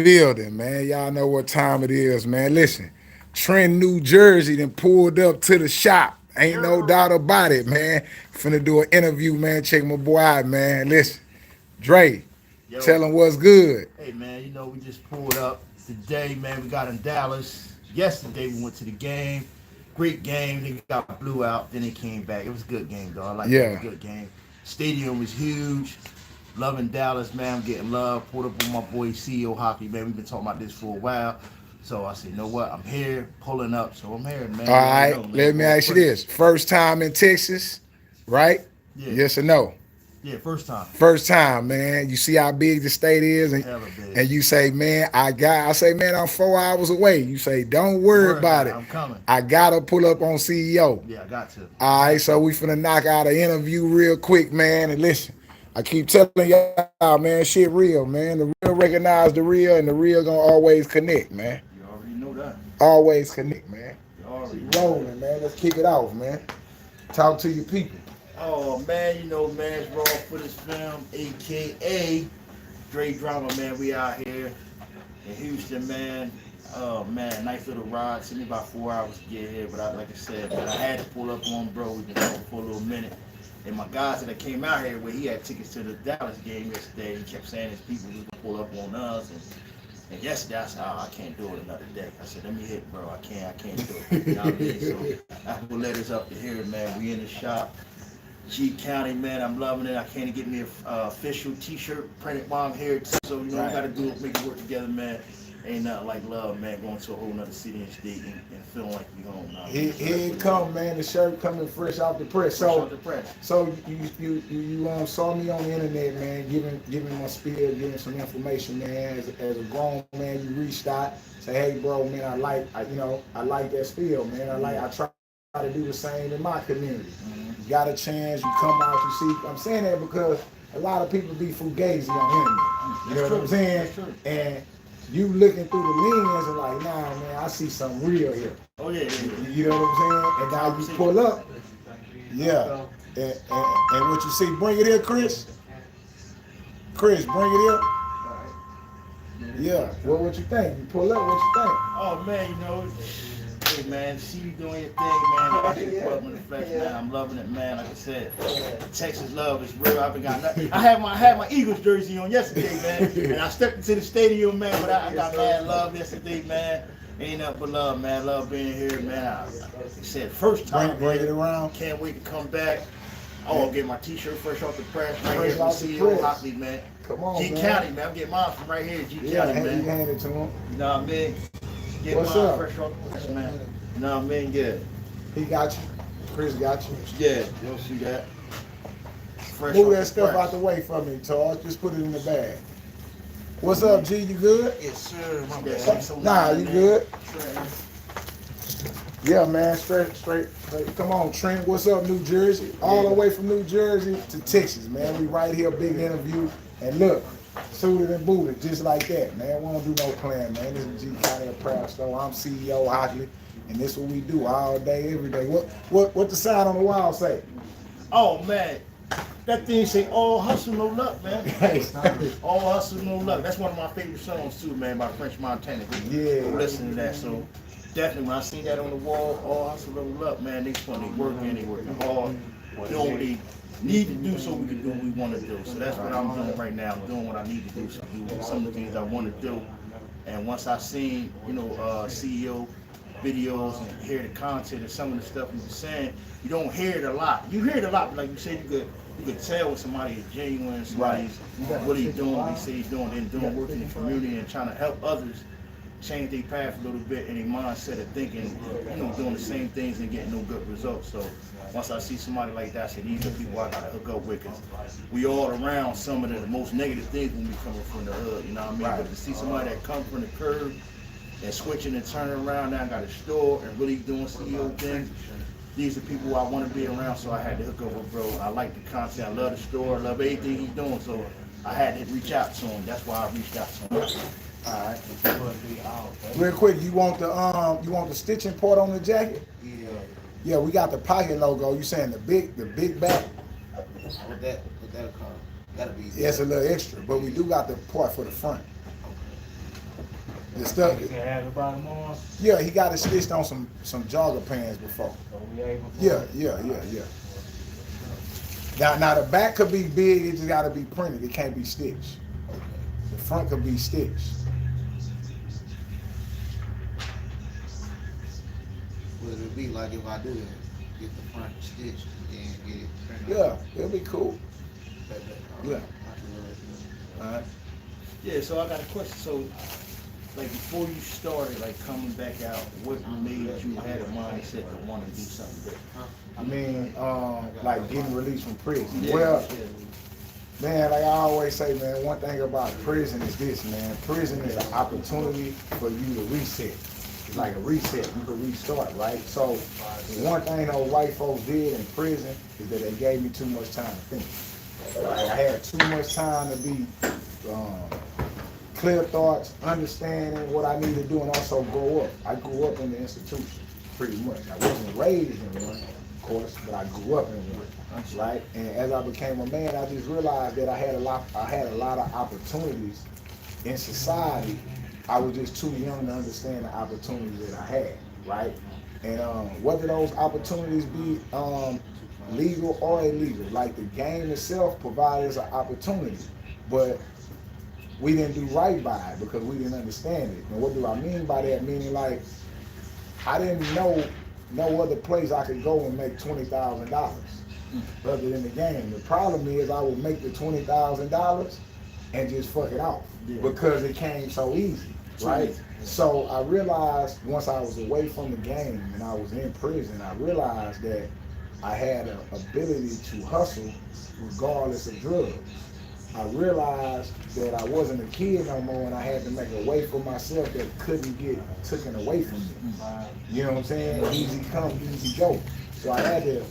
building, man. Y'all know what time it is, man. Listen, Trenton, New Jersey, then pulled up to the shop. Ain't no doubt about it, man. Finna do an interview, man. Check my boy out, man. Listen, Dre, Yo, tell him what's good. hey man, we just pulled up today, man. We got in Dallas. Yesterday we went to the game. Great game. They got blew out. Then they came back. It was a good game, though. I like that. It was a Yeah. good game. Stadium was huge. Loving Dallas, man. I'm getting love. Pulled up with my boy CEO Hockley, man. We've been talking about this for a while. So I said, you know what? I'm here, pulling up. So I'm here, man. All You already right, know, man. let me Going ask you crazy. this. First time in Texas, right? Yeah, Yes or no? yeah. First time. First time, man. You see how big the state is, Hella big. and you say, man, I say, man, I'm 4 hours away. You say, don't worry Word, about it. I'm coming. I gotta pull up on CEO. Yeah, I got to. All right, so we finna knock out an interview real quick, man. And listen, I keep telling y'all, man, shit real, man. The real recognize the real, and the real gonna always connect, man. You already know that. Always connect, man. You already Keep know that. rolling, man. Let's kick it off, man. Talk to your people. Oh man, man, it's raw for this film, aka Dre Drama, man. We out here in Houston, man. Oh man, nice little ride. Took me about 4 hours to get here, but like I said, man, I had to pull up on bro. We've been talking for a little minute. And my guys that came out here, where he had tickets to the Dallas game yesterday, he kept saying his people was gonna pull up on us. And yesterday I said, oh, I can't do it another day. I said, let me hit, bro. I can't do it. You know what I mean? So that's what led us up to here, man. We in the shop. G County, man, I'm loving it. I can't get me a official T-shirt printed while I'm here. So you know, we gotta do it, make it work together, man. Ain't nothing like love, man. Going to a whole nother city and state and feeling like we home now. Here it come, man. The shirt coming fresh off the press. Fresh off the press. So you saw me on the internet, man, giving my spiel, giving some information, man. As a grown man, you reached out, say, hey, bro, man, I like that spiel, man. I try to do the same in my community. You got a chance, you come out, you see. I'm saying that because a lot of people be fugazi on internet. You know what I'm saying? That's true. And you looking through the lens and like, nah, man, I see something real here. Oh yeah. You know what I'm saying? And now you pull up, yeah. And what you see, bring it here, Chris. Chris, bring it here. Yeah. What you think? You pull up, what you think? Oh man, hey man, see you doing your thing, man. I should pull up in the flesh, man. I'm loving it, man. Like I said, Texas love is real. I had my Eagles jersey on yesterday, man, and I stepped into the stadium, man. But I got mad love yesterday, man. Ain't nothing but love, man. Love being here, man. Like I said, first time, Bring man. it around. Can't wait to come back. I'll get my T-shirt fresh off the press right Fresh here from off the CEO press. Hockley, man. Come on, G man. County, man. I'm getting mine from right here, G Yeah, County, you man. hand it to him. You know what I mean? Get What's mine up? fresh off the press, man. You know what I mean? Yeah. He got you. Chris got you. Yeah, you'll see that. Fresh Move off that the stuff press. out the way from me, Todd. Just put it in the bag. What's up, G? You good? Yes, sir. My bad. Nah, you good? Yeah, man, straight. Come on, Trent. What's up, New Jersey? All the way from New Jersey to Texas, man. We right here, big interview. And look, suited and booted, just like that, man. We don't do no plan, man. This is G County Apparel Store. I'm CEO Hockley, and this is what we do all day, every day. What the sign on the wall say? Oh man, that thing say all hustle no luck, man. All hustle no luck. That's one of my favorite songs too, man, by French Montana. Yeah. Listen to that. So definitely when I see that on the wall, all hustle no luck, man. They working hard. Doing what they need to do so we can do what we want to do. So that's what I'm doing right now. I'm doing what I need to do. So do some of the things I want to do. And once I seen, CEO videos and hear the content and some of the stuff he was saying, you don't hear it a lot. You hear it a lot, but like you said, you could tell when somebody is genuine, somebody's really doing what he say he's doing, and doing work in the community and trying to help others change their path a little bit and their mindset of thinking, doing the same things and getting no good results. So once I see somebody like that, I say these are people I gotta hook up with, because we all around some of the most negative things when we coming from the hood, you know what I mean? But to see somebody that come from the curb and switching and turning around, now got a store and really doing CEO things, these are people I want to be around, so I had to hook up with bro. I like the content, I love the store, I love everything he's doing, so I had to reach out to him. That's why I reached out to him. All right. Real quick, you want the stitching part on the jacket? Yeah. Yeah, we got the pocket logo. You saying the big back? That'll come. That'll be. Yeah, it's a little extra, but we do got the part for the front. The stuff. You can have it by tomorrow. Yeah, he got it stitched on some jogger pants before. So we able to. Yeah. Now the back could be big. It just got to be printed. It can't be stitched. The front could be stitched. What would it be like if I do that? Get the front stitched and get it printed? Yeah, it'll be cool. Yeah. All right. Yeah, so I got a question. So, like before you started, like coming back out, what made you had a mindset to want to do something different? I mean, like getting released from prison. Yeah, Well, yeah. man, like I always say, man, one thing about prison is this, man. Prison is an opportunity for you to reset. It's like a reset. You can restart, right? So, one thing those white folks did in prison is that they gave me too much time to think. Like, I had too much time to be clear thoughts, understanding what I need to do, and also grow up. I grew up in the institution, pretty much. I wasn't raised in one, of course, but I grew up in one, right? And as I became a man, I just realized that I had a lot of opportunities in society. I was just too young to understand the opportunities that I had, right? And whether those opportunities be legal or illegal, like the game itself provided us an opportunity, but we didn't do right by it because we didn't understand it. And what do I mean by that? Meaning, like, I didn't know no other place I could go and make $20,000 other than the game. The problem is I would make the $20,000 and just fuck it off because it came so easy, right? So I realized once I was away from the game and I was in prison, I realized that I had an ability to hustle regardless of drugs. I realized that I wasn't a kid no more and I had to make a way for myself that couldn't get taken away from me. You know what I'm saying? Easy come, easy go. So I had to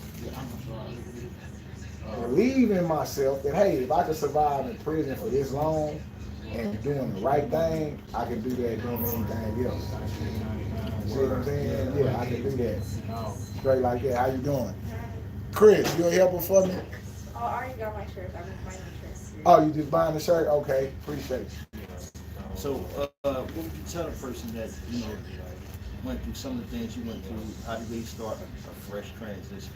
believe in myself that, hey, if I could survive in prison for this long and doing the right thing, I can do that doing anything else. See what I'm saying? Yeah, I can do that. Straight like that. How you doing? Chris, you a helper for me? Oh, I already got my shirt. I'm buying my shirt. Oh, you just buying the shirt? Okay, appreciate you. So, what would you tell a person that, you know, went through some of the things you went through, how do they start a fresh transition?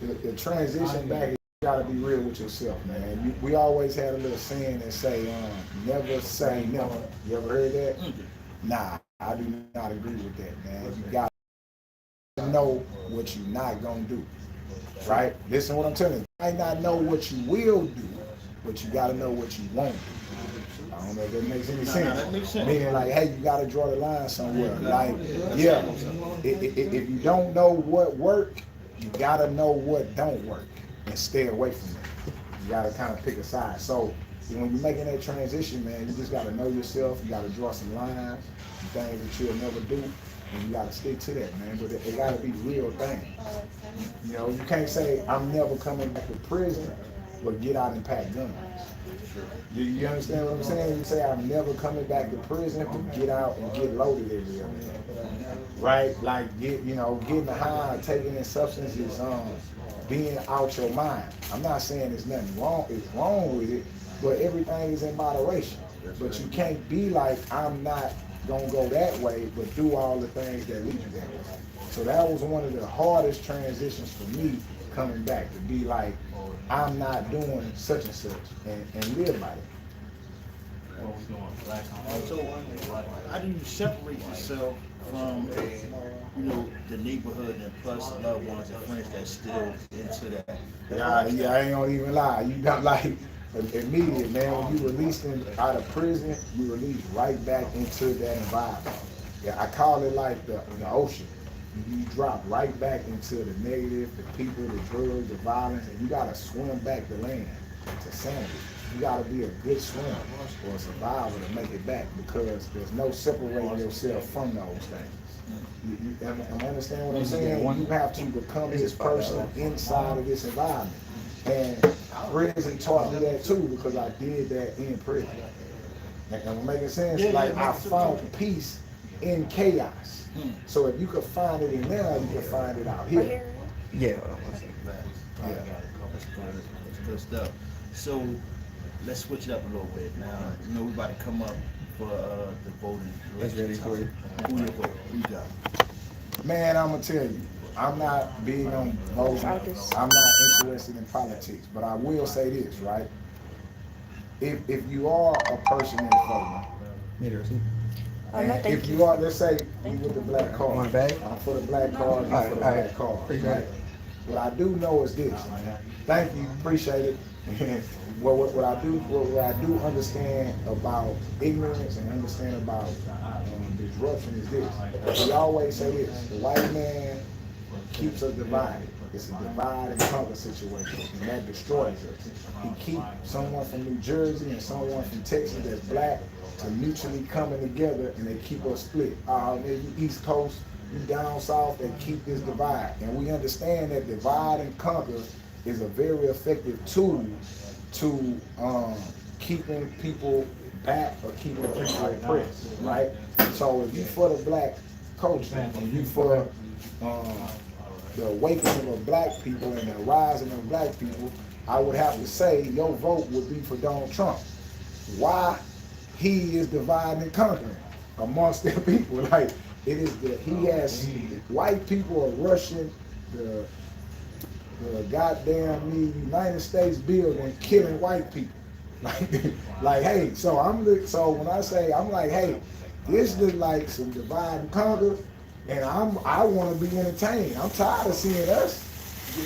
The transition back, you gotta be real with yourself, man. We always had a little saying that say, never say never. You ever heard that? Nah, I do not agree with that, man. You gotta know what you're not gonna do, right? Listen to what I'm telling you. You might not know what you will do, but you gotta know what you won't do. I don't know if that makes any sense. That makes sense. Meaning, like, hey, you gotta draw the line somewhere. Like, yeah, if you don't know what work, you gotta know what don't work and stay away from it. You gotta kind of pick a side. So when you're making that transition, man, you just gotta know yourself. You gotta draw some lines, some things that you'll never do, and you gotta stick to that, man. But it gotta be real things. You know, you can't say I'm never coming back to prison, but get out and pack guns. You understand what I'm saying? You say I'm never coming back to prison, but get out and get loaded every other day. Right? Like getting high, taking in substances, being out your mind. I'm not saying there's nothing wrong. It's wrong with it, but everything is in moderation. But you can't be like, I'm not gonna go that way, but do all the things that lead you that way. So that was one of the hardest transitions for me coming back, to be like, I'm not doing such and such, and live by it. So, how do you separate yourself from, you know, the neighborhood and plus loved ones and friends that's still into that? Yeah, I ain't gonna even lie. You got like immediate, man. When you released out of prison, you release right back into that environment. Yeah, I call it like the ocean. You drop right back into the negative, the people, the drugs, the violence, and you gotta swim back to land, to sanity. You gotta be a good swimmer or a survivor to make it back, because there's no separating yourself from those things. You understand what I'm saying? You have to become this person inside of this environment. And prison taught me that too, because I did that in prison. And I'm making sense? Like, I found peace in chaos. So if you could find it in there, you can find it out here. Yeah. That's good stuff. So let's switch it up a little bit. Now, you know, we're about to come up for the voting. It's ready for you. Who you vote? Who you got? Man, I'm gonna tell you, I'm not big on voting. I'm not interested in politics, but I will say this, right? If you are a person that's voting, and if you are, let's say you with the black card, Want a bag? I'm for the black card, I'm for the black card. Right? What I do know is this, man. Thank you, appreciate it. What I do understand about ignorance and understand about disruption is this. We always say this: the white man keeps us divided. It's a divide and conquer situation, and that destroys us. He keeps someone from New Jersey and someone from Texas that's black to mutually coming together, and they keep us split. Maybe East Coast, you down south, they keep this divide, and we understand that divide and conquer is a very effective tool to keeping people back or keeping people oppressed, right? So if you for the black culture and you for the awakening of black people and the rising of black people, I would have to say your vote would be for Donald Trump. Why? He is dividing and conquering amongst their people. Like, it is that he has, white people are rushing the goddamn United States building, killing white people. Like, hey, so when I say, I'm like, hey, this is like some divide and conquer, and I want to be entertained. I'm tired of seeing us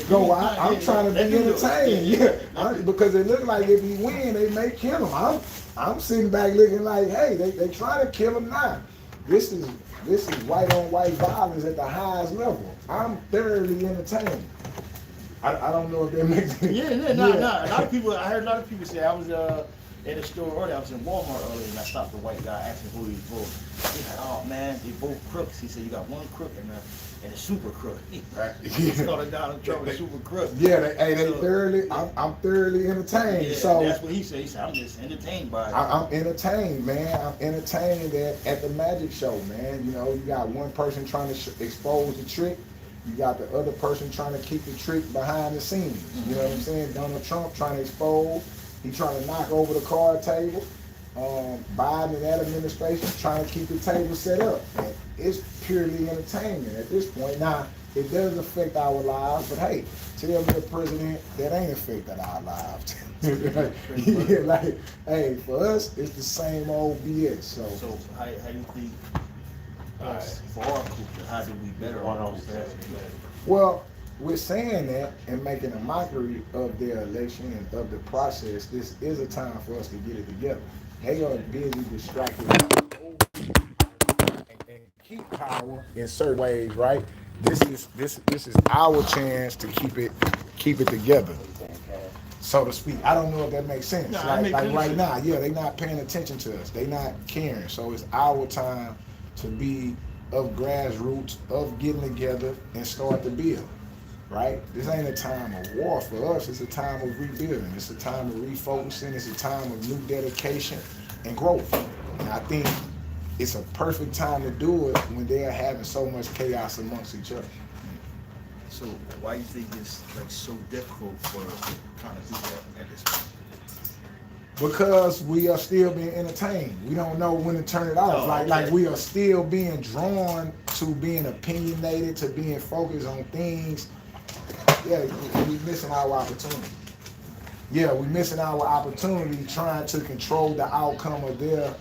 go out. I'm trying to be entertained, because it looks like if he win, they may kill him. I'm sitting back looking like, hey, they trying to kill him now. This is white on white violence at the highest level. I'm thoroughly entertained. I don't know if that makes sense. Yeah. A lot of people, I heard a lot of people say, I was at a store earlier, I was in Walmart earlier, and I stopped the white guy asking who he voted. He said, oh man, they both crooks. He said, you got one crook and a super crook. Right? He called Donald Trump a super crook. Yeah, they thoroughly, I'm thoroughly entertained. Yeah, so that's what he said. He said, I'm just entertained by it. I'm entertained, man. I'm entertained at the magic show, man. You know, you got one person trying to expose the trick. You got the other person trying to keep the trick behind the scenes. You know what I'm saying? Donald Trump trying to expose. He trying to knock over the card table. Biden and that administration trying to keep the table set up. And it's purely entertainment at this point. Now, it does affect our lives, but hey, tell me a president that ain't affected our lives. Yeah, like, hey, for us, it's the same old BS. So how do you think us, for our culture, how do we better ourselves? Well, we're saying that and making a mockery of their election and of the process. This is a time for us to get it together. They are busy distracted and keep power in certain ways, right? This is our chance to keep it together, so to speak. I don't know if that makes sense. No, like right sense. now, yeah, they not paying attention to us. They not caring. So it's our time to be of grassroots, of getting together and start to build, right? This ain't a time of war for us. It's a time of rebuilding. It's a time of refocusing. It's a time of new dedication and growth. And I think it's a perfect time to do it when they're having so much chaos amongst each other. So why do you think it's like so difficult for us to kind of do that at this point? Because we are still being entertained. We don't know when to turn it off. Like we are still being drawn to being opinionated, to being focused on things. Yeah, we're missing our opportunity. Yeah, we're missing our opportunity trying to control the outcome of their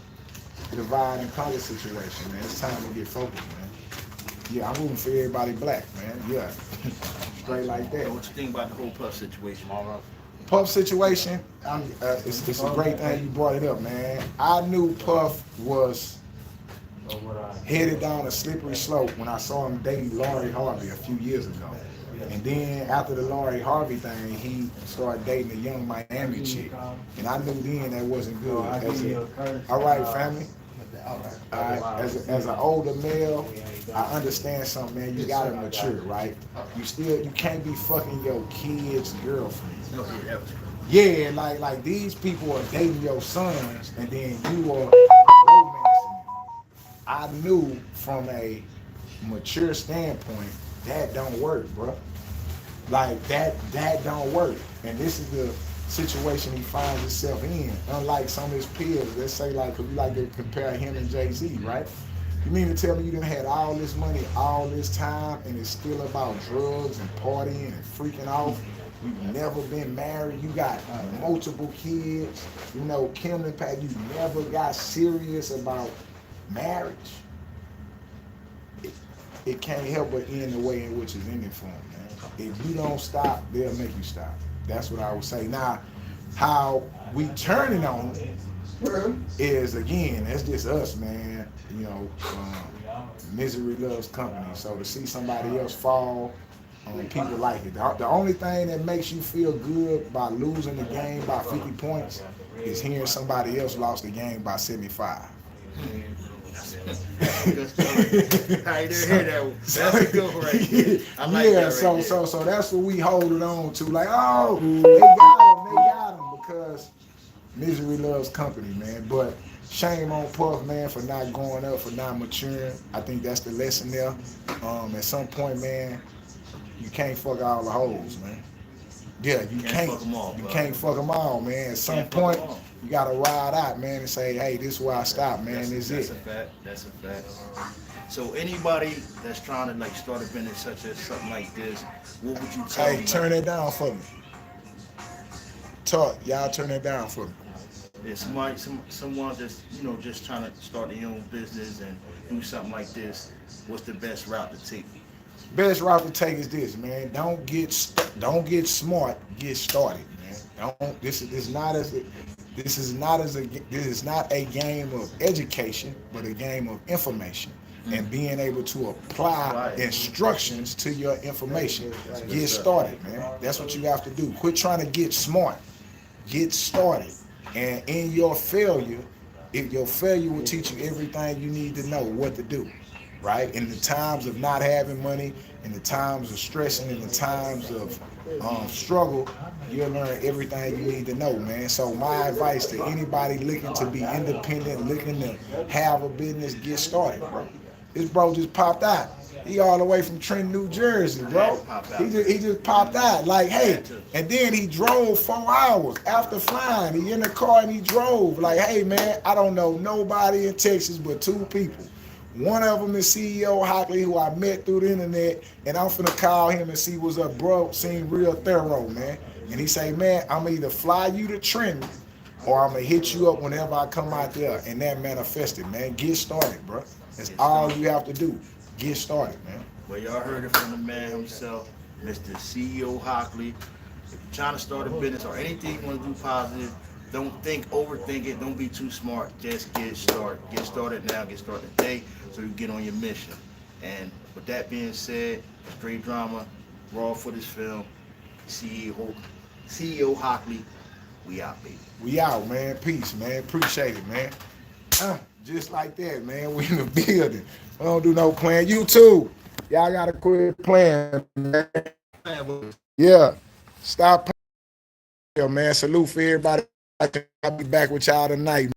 divide and conquer situation, man. It's time to get focused, man. Yeah, I'm rooting for everybody black, man. Yeah, straight like that. What you think about the whole Puff situation? Puff situation, it's a great thing you brought it up, man. I knew Puff was headed down a slippery slope when I saw him dating Lori Harvey a few years ago. And then after the Lori Harvey thing, he started dating a young Miami chick. And I knew then that wasn't good. All right, family. As an older male, I understand something, man. You gotta mature, right? You can't be fucking your kid's girlfriend. Yeah, like these people are dating your sons, and then you are romancing them. I knew from a mature standpoint that don't work, bro. Like that don't work. And this is situation he finds himself in. Unlike some of his peers, let's say like, cause we like to compare him and Jay-Z, right? You mean to tell me you done had all this money, all this time, and it's still about drugs and partying and freaking off? You've never been married. You got multiple kids. You know, Kim and Pat, you never got serious about marriage. It can't help but end the way in which it's ending for them, man. If you don't stop, they'll make you stop. That's what I would say. Now, how we turning on it is, again, that's just us, man. You know, misery loves company. So to see somebody else fall, people like it. The only thing that makes you feel good by losing the game by 50 points is hearing somebody else lost the game by 75. I didn't hear that one. That's a good one right there. I like that right there. So that's what we holding on to. Like, oh, they got him because misery loves company, man. But shame on Puff, man, for not going up, for not maturing. I think that's the lesson there. At some point, man, you can't fuck all the hoes, man. Yeah, you can't. Fuck them all, you bro. can't fuck them all, man. At some point, you gotta ride out, man, and say, hey, this is where I stop, man. That's a fact. That's a fact. So anybody that's trying to like start a business such as something like this, what would you tell them? Hey, turn it down for me. Talk, y'all turn it down for me. If someone just just trying to start their own business and do something like this, what's the best route to take? Best route to take is this, man. Don't get smart. Get started, man. Don't. This is not a game of education, but a game of information and being able to apply instructions to your information. Get started, man. That's what you have to do. Quit trying to get smart. Get started. And in your failure, if your failure will teach you everything you need to know what to do. Right? In the times of not having money, in the times of stressing, in the times of struggle, you'll learn everything you need to know, man. So my advice to anybody looking to be independent, looking to have a business, get started, bro. This bro just popped out. He all the way from Trenton, New Jersey, bro. He just popped out. Like, hey, and then he drove 4 hours after flying. He in the car and he drove. Like, hey, man, I don't know nobody in Texas but 2 people. One of them is CEO Hockley, who I met through the internet, and I'm finna call him and see what's up, bro. Seem real thorough, man. And he say, man, I'm either fly you to Trenton or I'm gonna hit you up whenever I come out there. And that manifested, man. Get started, bro. That's all you have to do. Get started, man. Well, y'all heard it from the man himself, Mr. CEO Hockley. If you're trying to start a business or anything you want to do positive, don't overthink it. Don't be too smart. Just get started. Get started now. Get started today so you get on your mission. And with that being said, straight drama, raw footage film, CEO Hockley, we out, baby. We out, man. Peace, man. Appreciate it, man. Just like that, man. We in the building. I don't do no playing. You too. Y'all gotta quit playing, man. Yeah. Stop playing, man. Salute for everybody. I'll be back with y'all tonight.